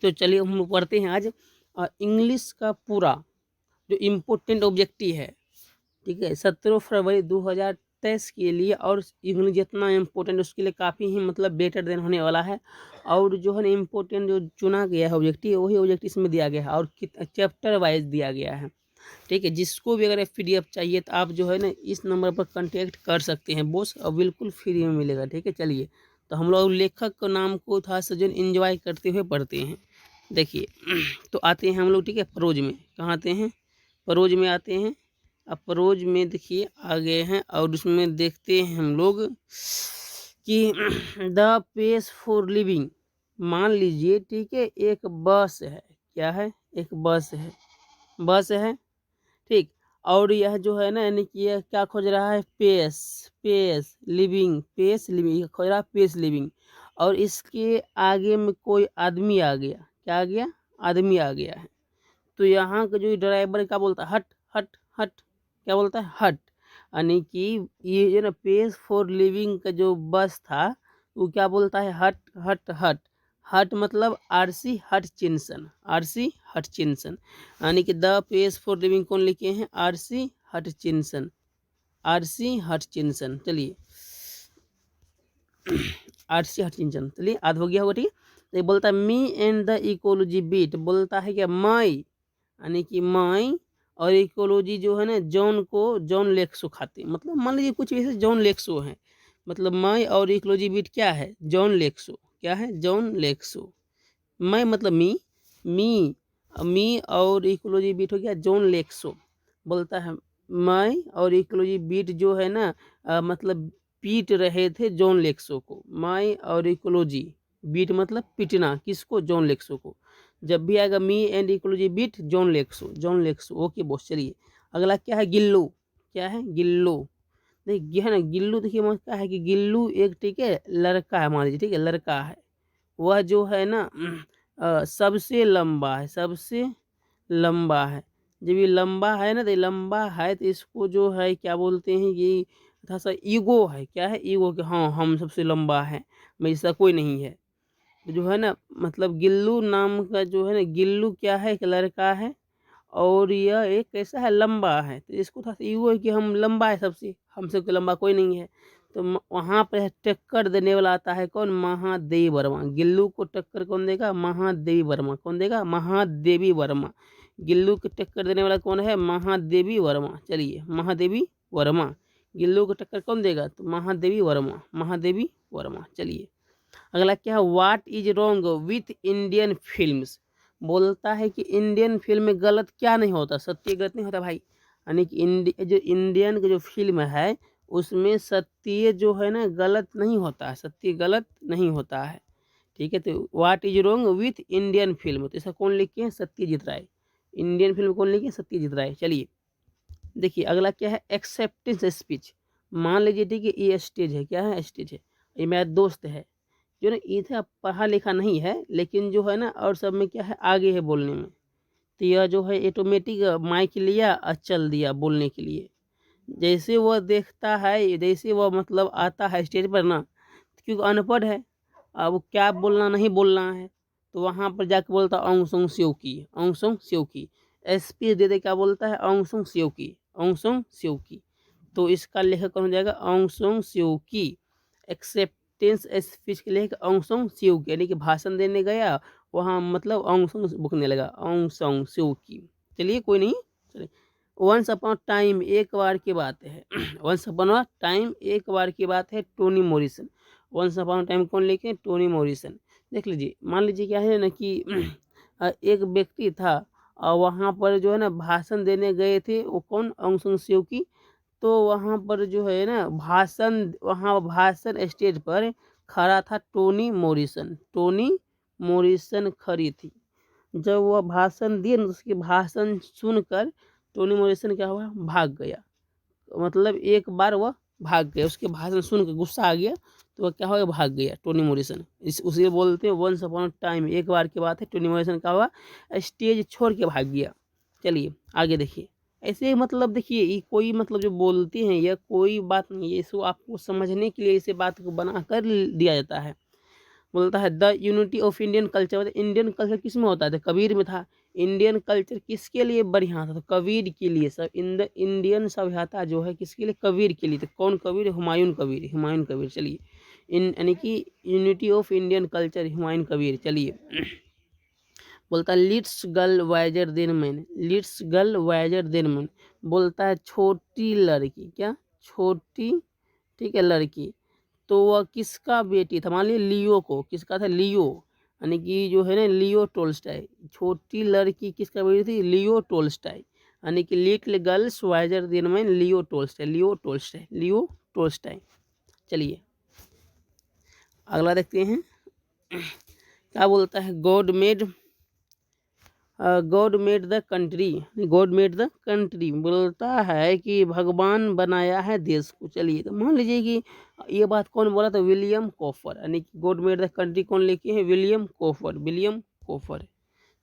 तो चलिए हम लोग पढ़ते हैं आज इंग्लिश का पूरा जो इम्पोर्टेंट ऑब्जेक्टिव है, ठीक है, 17 फरवरी 2023 के लिए। और इंग्लिश जितना इम्पोर्टेंट उसके लिए काफ़ी ही मतलब बेटर देन होने वाला है। और जो है ना इम्पोर्टेंट जो चुना गया है ऑब्जेक्टिव, वही ऑब्जेक्टिव इसमें दिया गया है और चैप्टर वाइज दिया गया है, ठीक है। जिसको भी अगर PDF चाहिए तो आप जो है ना इस नंबर पर कांटेक्ट कर सकते हैं बॉस, और बिल्कुल फ्री में मिलेगा, ठीक है। चलिए तो हम लोग लेखक के नाम को था सजन एंजॉय करते हुए पढ़ते हैं। देखिए तो आते हैं हम लोग, ठीक है, प्रोज में। कहाँ आते हैं? प्रोज में आते हैं। अब प्रोज में देखिए आ गए हैं और उसमें देखते हैं हम लोग कि द पेस फॉर लिविंग। मान लीजिए, ठीक है, एक बस है। क्या है? एक बस है। बस है, ठीक। और यह जो है ना यानी कि यह क्या खोज रहा है? Pace, pace living, pace living खोज रहा है, पेस लिविंग। और इसके आगे में कोई आदमी आ गया। क्या आ गया? आदमी आ गया है। तो यहाँ का जो ड्राइवर क्या बोलता है? हट हट हट। क्या बोलता है? हट। यानी कि ये जो ना पेस फॉर लिविंग का जो बस था वो क्या बोलता है? हट हट हट। हट मतलब RC हटचिंसन, RC हटचिंसन। यानी कि द पेस फॉर लिविंग कौन लिखे हैं? RC हटचिंसन, RC हटचिंसन। चलिए RC हटचिंसन, चलिए आध हो गया होगा, ठीक है। तो बोलता है me and the ecology beat, बोलता है क्या? माई, यानी कि माई और इकोलॉजी जो है ना जॉन को, जॉन लेक्सो खाते, मतलब मान लीजिए कुछ ऐसे जॉन लेक्सो हैं, मतलब माई और इकोलॉजी बीट क्या है? जॉन लेक्सो। क्या है? जॉन लेक्सो। मैं मतलब मी मी और इकोलॉजी बीट हो गया जॉन लेक्सो। बोलता है मैं और इकोलॉजी बीट जो है ना मतलब पीट रहे थे जॉन लेक्सो को। मैं और इकोलॉजी बीट मतलब पीटना, किसको? जॉन लेक्सो को। जब भी आएगा मी एंड इकोलॉजी बीट जॉन लेक्सो, जॉन लेक्सो। Okay boss. चलिए अगला क्या है? गिल्लू। क्या है? गिल्लू। देखिए है ना गिल्लू, देखिए मतलब क्या है कि गिल्लू एक, ठीक है, लड़का है, मान लीजिए, ठीक है, लड़का है। वह जो है ना सबसे लंबा है, सबसे लंबा है। जब ये लंबा है ना, तो ये लंबा है तो इसको जो है क्या बोलते हैं? ये थोड़ा सा ईगो है। क्या है? ईगो कि हाँ हम सबसे लंबा है, मैं जैसा कोई नहीं है। तो जो है ना मतलब गिल्लू नाम का जो है ना, गिल्लू क्या है? एक लड़का है और यह एक कैसा है? लंबा है। तो इसको थोड़ा सा ईगो है कि हम लंबा है सबसे, हमसे कोई लंबा कोई नहीं है। तो वहाँ पर टक्कर देने वाला आता है कौन? महादेवी वर्मा। गिल्लू को टक्कर कौन देगा? महादेवी वर्मा। कौन देगा? महादेवी वर्मा। गिल्लू को टक्कर देने वाला कौन है? महादेवी वर्मा। चलिए महादेवी वर्मा। गिल्लू को टक्कर कौन देगा? तो महादेवी वर्मा, महादेवी वर्मा। चलिए अगला क्या है? What is wrong with Indian films. बोलता है कि इंडियन फिल्म में गलत क्या नहीं होता? सत्य गलत नहीं होता भाई। यानी कि जो इंडियन की जो फिल्म है उसमें सत्य जो है ना गलत नहीं होता है, सत्य गलत नहीं होता है, ठीक है। तो what is wrong with Indian film, तो ऐसा कौन लिखे हैं? सत्यजीत राय। इंडियन फिल्म कौन लिखे? सत्यजीत राय। चलिए देखिए अगला क्या है? Acceptance speech. मान लीजिए, ठीक है, ये स्टेज है। क्या है? स्टेज है। ये मेरा दोस्त है जो ना इधर पढ़ा लिखा नहीं है, लेकिन जो है ना और सब में क्या है? आगे है बोलने में। तो यह जो है ऑटोमेटिक माइक लिया और चल दिया बोलने के लिए। जैसे वह देखता है, जैसे वह मतलब आता है स्टेज पर ना, क्योंकि अनपढ़ है, अब वो क्या बोलना नहीं बोलना है, तो वहाँ पर जाके बोलता औंग सोंग स्यों की, औंग सोंग स्यों की। स्पीच दे दे क्या बोलता है? औंग सोंग स्यों की, औंग सोंग स्यों की। तो इसका लेखक कौन हो जाएगा? औंग सोंग स्यों की। एक्सेप्टेंस स्पीच के लेखक औंग सोंग स्यों की, यानी कि भाषण देने गया वहाँ मतलब औंग सोंग बुकने लगा, औंग सोंग स्यों की। चलिए कोई नहीं। चलिए वंस अपॉन टाइम, एक बार की बात है। वंस अपॉन टाइम, एक बार की बात है, Tony Morrison. Once upon time कौन लिखे? Tony Morrison. देख लीजिए, मान लीजिए क्या है ना कि एक व्यक्ति था और वहाँ पर जो है ना भाषण देने गए थे, वो कौन? ऑंग सांग सूची की। तो वहाँ पर जो है ना वहाँ भाषण स्टेज पर खड़ा था टोनी मॉरिसन। टोनी मॉरिसन खड़ी थी। जब वह भाषण दिए ना, तो उसके भाषण सुनकर टोनी मॉरिसन क्या हुआ? भाग गया। मतलब एक बार वह भाग गया, उसके भाषण सुन के गुस्सा आ गया, तो वह क्या हो गया? भाग गया टोनी मॉरिसन। इस उसे बोलते हैं वंस अपॉन टाइम, एक बार की बात है, टोनी मॉरिसन क्या हुआ? स्टेज छोड़ के भाग गया। चलिए आगे देखिए। ऐसे ही मतलब देखिए ये कोई मतलब जो बोलते हैं यह कोई बात नहीं है, इसको आपको समझने के लिए इसे बात को बना कर दिया जाता है। बोलता है the unity of Indian culture, Indian culture किस में होता है, तो कबीर में था। इंडियन कल्चर किसके लिए बढ़िया था, तो कबीर के लिए। सब इंडियन सभ्यता जो है किसके लिए, कबीर के लिए। तो कौन कबीर, हुमायूं कबीर, हुमायूं कबीर। चलिए यानी कि unity of Indian culture, Humayun Kabir. चलिए बोलता है little girl wiser than man, little girl wiser than man, बोलता है छोटी लड़की, क्या छोटी, ठीक है लड़की, तो वह किसका बेटी था, मान लीजिए लियो को, किसका था, लियो, यानी कि जो है ना लियो टोल्स्टाई, छोटी लड़की किसका बेटी थी, लियो टोल्स्टाई, यानी कि little girls wiser than man, Leo Tolstoy, Leo Tolstoy, Leo Tolstoy. चलिए अगला देखते हैं क्या बोलता है, God made the country, God made the country, बोलता है कि भगवान बनाया है देश को। चलिए तो मान लीजिए कि ये बात कौन बोला, तो विलियम कोफर, यानी कि गॉड मेड द कंट्री कौन लिखे हैं, विलियम कोफर, विलियम कोफर।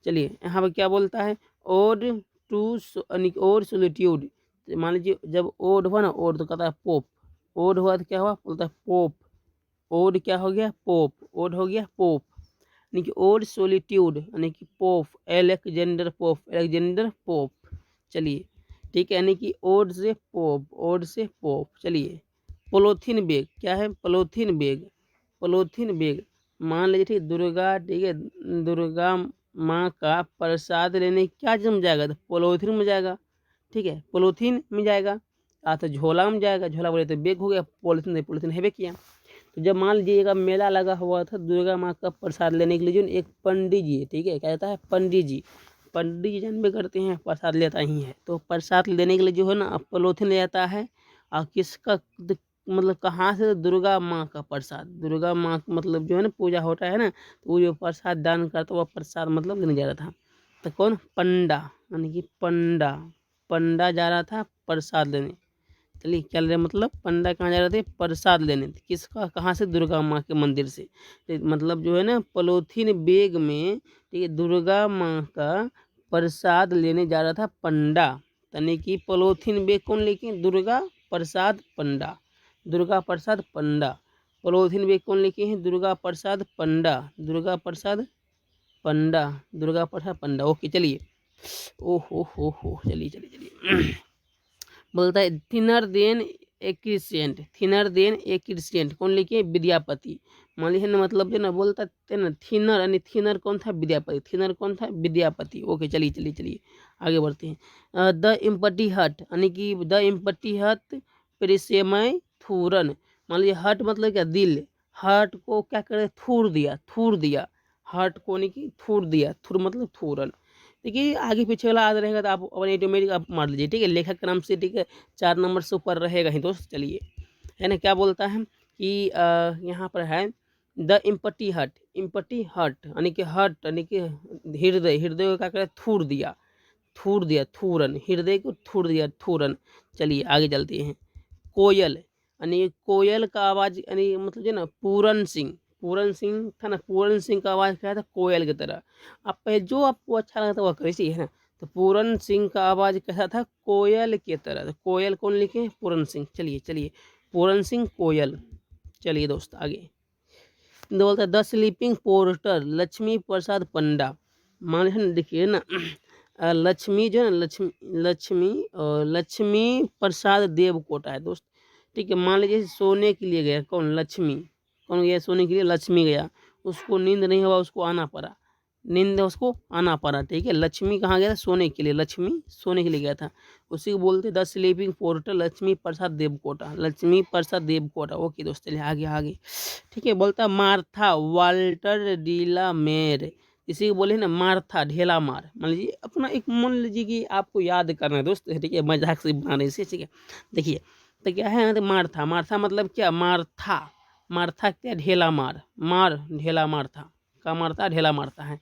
चलिए यहाँ पर क्या बोलता है, ओड टू यानी कि ओड सोलिट्यूड, मान लीजिए जब ओड हुआ ना, ओड तो कहता है पोप, ओड हुआ तो क्या हुआ, बोलता है पोप, ओड क्या हो गया, पोप, ओड हो गया पोप, यानी कि ओड सोलिट्यूड, यानी कि pope, Alexander pope, Alexander pope. चलिए ठीक है, यानी कि ओड से पोप, ओड से पोप। चलिए पोलोथीन बैग, क्या है, पोलोथीन बैग, पोलोथीन बैग, मान लीजिए ठीक दुर्गा, ठीक है दुर्गा माँ का प्रसाद लेने क्या जम जाएगा, तो पोलोथीन में जाएगा, ठीक है पोलोथीन में जाएगा, तो झोला में जाएगा, झोला बोले तो बैग हो गया, पॉलिथीन से पॉलिथीन है किया। तो जब मान लीजिएगा मेला लगा हुआ था दुर्गा माँ का प्रसाद लेने के लिए, जो एक पंडित जी है, ठीक है क्या कहता है, पंडित जी, पंडित जी जन्म करते हैं प्रसाद लेता ही है, तो प्रसाद लेने के लिए जो है ना पॉलीथिन ले जाता है, और किसका मतलब कहाँ से, दुर्गा माँ का प्रसाद, दुर्गा माँ मतलब जो है ना पूजा होता है ना, तो वो जो प्रसाद दान करता वह प्रसाद मतलब लेने जा रहा था, तो कौन, पंडा, यानी कि पंडा, पंडा जा रहा था प्रसाद लेने। चलिए क्या ले, मतलब पंडा कहाँ जा रहे थे, प्रसाद लेने, किसका, कहाँ से, दुर्गा माँ के मंदिर से। तो मतलब जो है ना पॉलीथीन बैग में, ठीक है दुर्गा माँ का प्रसाद लेने जा रहा था पंडा, यानी कि पॉलीथीन बैग कौन लेके, दुर्गा प्रसाद पंडा, दुर्गा प्रसाद पंडा, पॉलीथीन बैग कौन लेके हैं, दुर्गा प्रसाद पंडा, दुर्गा प्रसाद पंडा, दुर्गा प्रसाद पंडा। ओके चलिए, ओ हो चलिए चलिए चलिए बोलता है थिनर देन ए क्रिस्टियंट, थिनर देन ए क्रिस्टियंट कौन लिखे, विद्यापति। मान लीजिए ना मतलब जो ना बोलता है ना थिनर, यानी थिनर कौन था, विद्यापति, थिनर कौन था, विद्यापति। ओके चलिए चलिए चलिए आगे बढ़ते हैं। द इम्पटी हट, यानी कि द इम्पटी हट परिसेमय थूरन, मान लीजिए हट मतलब क्या, दिल, हट को क्या करे, थूर दिया, थूर दिया, हट को नहीं कि थूर दिया, थूर मतलब थूरन। देखिए आगे पीछे वाला याद रहेगा तो आप अपने ऑटोमेटिक आप मार लीजिए, ठीक है लेखक का नाम से, ठीक है 4 नंबर से ऊपर रहेगा ही दोस्त। चलिए है ना, क्या बोलता है कि यहाँ पर है द इम्पटी हट, इम्पटी हट यानी कि हट यानी कि हृदय, हृदय को क्या करे, थूर दिया, थूर दिया, थूरन, हृदय को थूर दिया, थूरन। चलिए आगे चलते हैं। कोयल, यानी कोयल का आवाज़, यानी मतलब जो ना पूरन सिंह, पूरन सिंह था ना, पूरन सिंह का आवाज़ क्या था, कोयल की तरह। आप जो आपको अच्छा लगता है वह करिए, है ना। तो पूरन सिंह का आवाज़ कैसा था, कोयल की तरह। तो कोयल कौन लिखे, पूरन सिंह। चलिए चलिए पूरन सिंह कोयल। चलिए दोस्त आगे बोलता है द स्लीपिंग पोर्टर लक्ष्मी प्रसाद पंडा, मान लीजिए देखिए ना लक्ष्मी जो है ना, लक्ष्मी, लक्ष्मी और लक्ष्मी प्रसाद देवकोटा है दोस्त, ठीक है। मान लीजिए सोने के लिए गया, कौन, लक्ष्मी, कौन गया सोने के लिए, लक्ष्मी गया, उसको नींद नहीं हुआ, उसको आना पड़ा, नींद उसको आना पड़ा, ठीक है। लक्ष्मी कहाँ गया था, सोने के लिए, लक्ष्मी सोने के लिए गया था, उसी को बोलते 10 स्लीपिंग पोर्टर लक्ष्मी प्रसाद देवकोटा, लक्ष्मी प्रसाद देवकोटा। ओके दोस्त चलिए आगे आगे, ठीक है। बोलता है मार्था वाल्टर डीला मेर, इसी को बोले ना मार्था ढेला मार। मान लीजिए अपना एक, मान लीजिए कि आपको याद करना है दोस्त, ठीक है मजाक से बना रहे, ठीक है। देखिए तो क्या है, तो मार्था, मार्था मतलब क्या, मार्था, मार्था क्या, ढेला मार, मार ढेला मारथा, का मारता ढेला मारता है,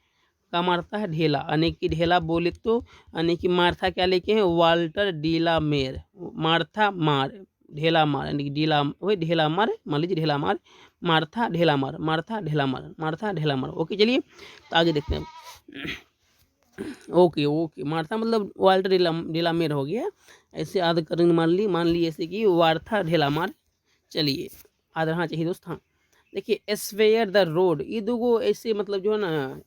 का मारता है ढेला, यानी कि ढेला बोले तो, यानी कि मार्था क्या लेके हैं, वाल्टर डीला मेर, मार्था मार, ढेला मार, यानी कि डीला वही ढेला मार, मान लीजिए ढेला मार, मार्था ढेला मार, मार्था ढेला मार, मार्था ढेला मार। ओके चलिए तो आगे देखते हैं। ओके ओके मार्था मतलब वाल्टर ढेला मेर हो गया, ऐसे आदि करेंगे, मान ली ऐसे कि वार्था ढेला मार। चलिए आधा हाँ चाहिए दोस्त, हाँ देखिए स्वेयर द रोड, ये दो ऐसे मतलब जो है ना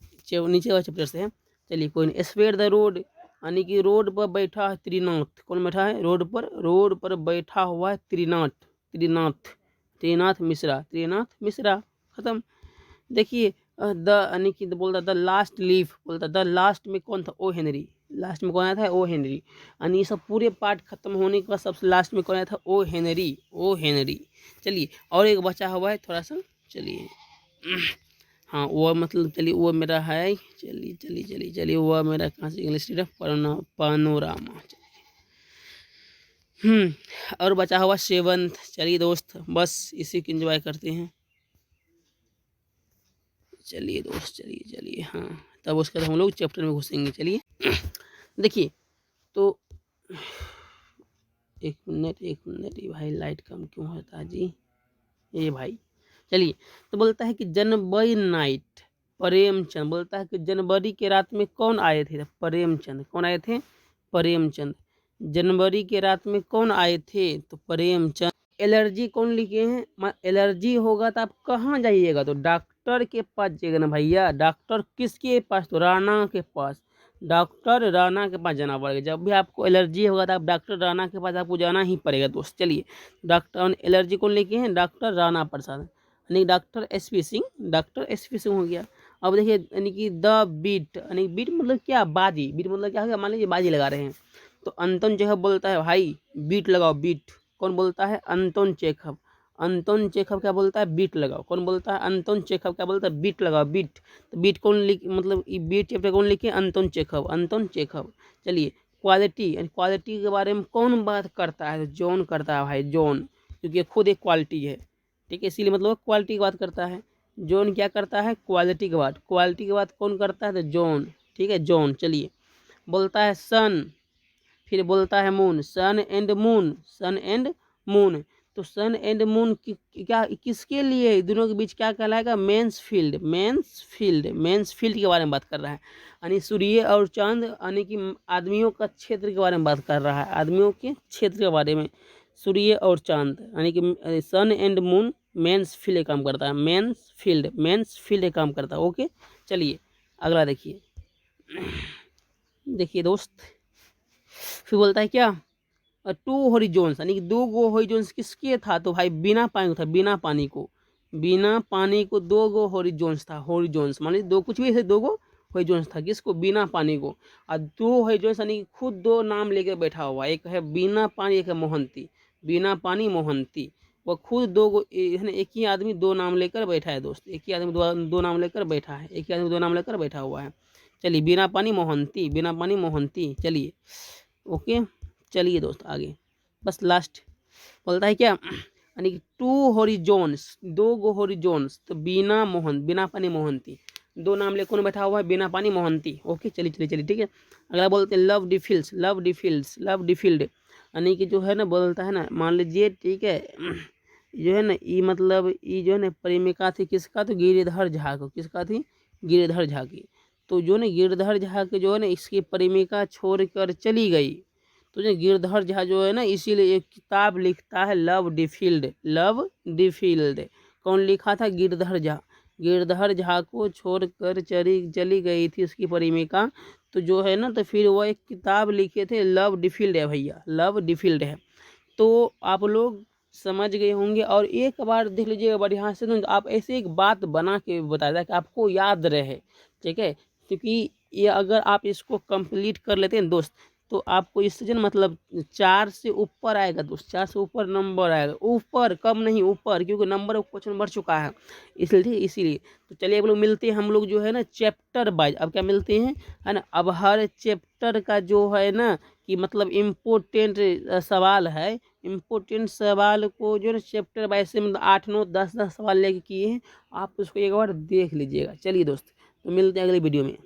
नीचे वाला चैप्टर से है। चलिए कोई नहीं। स्वेयर द रोड यानी कि रोड पर बैठा है त्रिनाथ। कौन बैठा है रोड पर बैठा हुआ है त्रिनाथ। त्रिनाथ त्रिनाथ मिश्रा, त्रिनाथ मिश्रा, खत्म। देखिए द यानी कि बोलता द लास्ट लीफ, बोलता द लास्ट में कौन था, ओ हेनरी। लास्ट में कौन आया था, ओ हेनरी। यानी ये सब पूरे पार्ट खत्म होने के बाद सबसे लास्ट में कौन आया था, ओ हेनरी, ओ हेनरी। चलिए और एक बचा हुआ है थोड़ा सा, चलिए हाँ वो मतलब चलिए वो मेरा है, चलिए चलिए चलिए चलिए वो मेरा कहाँ से इंग्लिश पानोरामा। और बचा हुआ सेवंथ। चलिए दोस्त बस इसी को एंजॉय करते हैं। चलिए दोस्त चलिए चलिए, हाँ तब उसके बाद हम लोग चैप्टर में घुसेंगे। चलिए देखिए तो एक मिनट ये भाई लाइट कम क्यों होता है जी, ये भाई। चलिए तो बोलता है कि जनवरी नाइट प्रेमचंद, बोलता है कि जनवरी के रात में कौन आए थे, प्रेमचंद। कौन आए थे, प्रेमचंद। जनवरी के रात में कौन आए थे, तो प्रेमचंद। एलर्जी कौन लिखे हैं, एलर्जी होगा तो आप कहाँ जाइएगा, तो डॉक्टर के पास जाइएगा ना भैया। डॉक्टर किसके पास, तो राणा के पास। डॉक्टर राणा के पास जाना पड़ेगा। जब भी आपको एलर्जी होगा तो आप डॉक्टर राणा के पास आपको जाना ही पड़ेगा दोस्त। चलिए डॉक्टर एलर्जी कौन लिखे हैं, डॉक्टर राणा प्रसाद, यानी doctor SP Singh, doctor SP Singh हो गया। अब देखिए यानी कि द बीट, यानी बीट मतलब क्या, बाजी। बीट मतलब क्या हो गया, मान लीजिए बाजी लगा रहे हैं तो अंतन जो है बोलता है भाई बीट लगाओ बीट। कौन बोलता है, अंतोन चेखव। अंतोन चेखव क्या बोलता है, बीट लगाओ। कौन बोलता है, अंतोन चेखव क्या बोलता है, बीट लगाओ बीट। तो बीट कौन लिख मतलब बीट चैप्टर कौन लिखे, अंतोन चेखव, अंतोन चेखव। चलिए क्वालिटी, यानी क्वालिटी के बारे में कौन बात करता है, तो जॉन करता है भाई, जॉन, क्योंकि खुद एक क्वालिटी है। ठीक है इसीलिए मतलब क्वालिटी की बात करता है। जॉन क्या करता है, क्वालिटी की बात। क्वालिटी की बात कौन करता है, तो जॉन। ठीक है जॉन। चलिए बोलता है सन, फिर बोलता है moon, sun and moon, sun and moon. तो सन एंड मून क्या किसके लिए, दोनों के बीच क्या कहलाएगा, Mansfield, Mansfield, Mansfield के बारे में बात कर रहा है। यानी सूर्य और चांद यानी कि आदमियों का क्षेत्र के बारे में बात कर रहा है, आदमियों के क्षेत्र के बारे में। सूर्य और चांद यानी कि सन एंड मून मेंस फील्ड काम करता है, मेंस फील्ड, मेंस फील्ड काम करता है। ओके चलिए अगला देखिए। देखिए दोस्त फिर बोलता है क्या, टू हॉरिजॉन्स, यानी कि दो गो हॉरिजॉन्स किसके था, तो भाई बिना पानी को था, बिना पानी को, बिना पानी को दो गो हॉरिजॉन्स था। हॉरिजॉन्स मान लीजिए दो कुछ भी ऐसे दो गो हॉरिजॉन्स था, किसको, बिना पानी को। और दो हॉरिजॉन्स यानी कि खुद दो नाम लेकर बैठा हुआ, एक है बिना पानी, एक है मोहंती। बिना पानी मोहंती, वो खुद दो गो एक ही आदमी दो नाम लेकर बैठा है दोस्त, एक ही आदमी दो नाम लेकर बैठा है, एक ही आदमी दो नाम लेकर बैठा हुआ है। चलिए बिना पानी मोहंती, बिना पानी मोहंती। चलिए ओके चलिए दोस्त आगे बस लास्ट बोलता है क्या, यानी कि टू हॉरिजॉन्स, दो गो हॉरिजॉन्स, तो बिना मोहन, बिना पानी मोहंती, दो नाम ले कौन बैठा हुआ है, बिना पानी मोहंती। ओके चलिए चलिए चलिए ठीक है। अगला बोलते हैं लव डिफिल्स, लव डिफिल्स, लव डिफिल्ड, यानी कि जो है ना बोलता है ना, मान लीजिए ठीक है जो है ना ये मतलब ये जो है ना प्रेमिका थी किसका, तो गिरिधर झा को, किसका थी, गिरिधर झा की। तो जो ना गिरधर झा के जो है ना इसकी प्रेमिका छोड़कर चली गई, तो जो गिरधर झा जो है ना इसीलिए एक किताब लिखता है लव डिफिल्ड, लव डिफिल्ड। कौन लिखा था, गिरधर झा। गिरधर झा को छोड़कर चली गई थी उसकी प्रेमिका, तो जो है ना तो फिर वो एक किताब लिखे थे, लव डिफिल्ड है भैया, लव डिफिल्ड है। तो आप लोग समझ गए होंगे। और एक बार देख लीजिएगा बढ़िया से, तो आप ऐसे एक बात बना के बताया कि आपको याद रहे, ठीक है। क्योंकि ये अगर आप इसको कंप्लीट कर लेते हैं दोस्त, तो आपको इस सीजन मतलब 4 से ऊपर आएगा दोस्त, 4 से ऊपर नंबर आएगा, ऊपर कम नहीं ऊपर, क्योंकि नंबर क्वेश्चन बढ़ चुका है इसलिए इसीलिए। तो चलिए अब लोग मिलते हैं हम लोग जो है ना चैप्टर वाइज, अब क्या मिलते हैं है ना, अब हर चैप्टर का जो है ना कि मतलब इम्पोर्टेंट सवाल है, इम्पोर्टेंट सवाल को जो है चैप्टर वाइज से मतलब 8 9 10 10 सवाल लेके किए हैं, आप उसको एक बार देख लीजिएगा। चलिए दोस्त तो मिलते हैं अगले वीडियो में।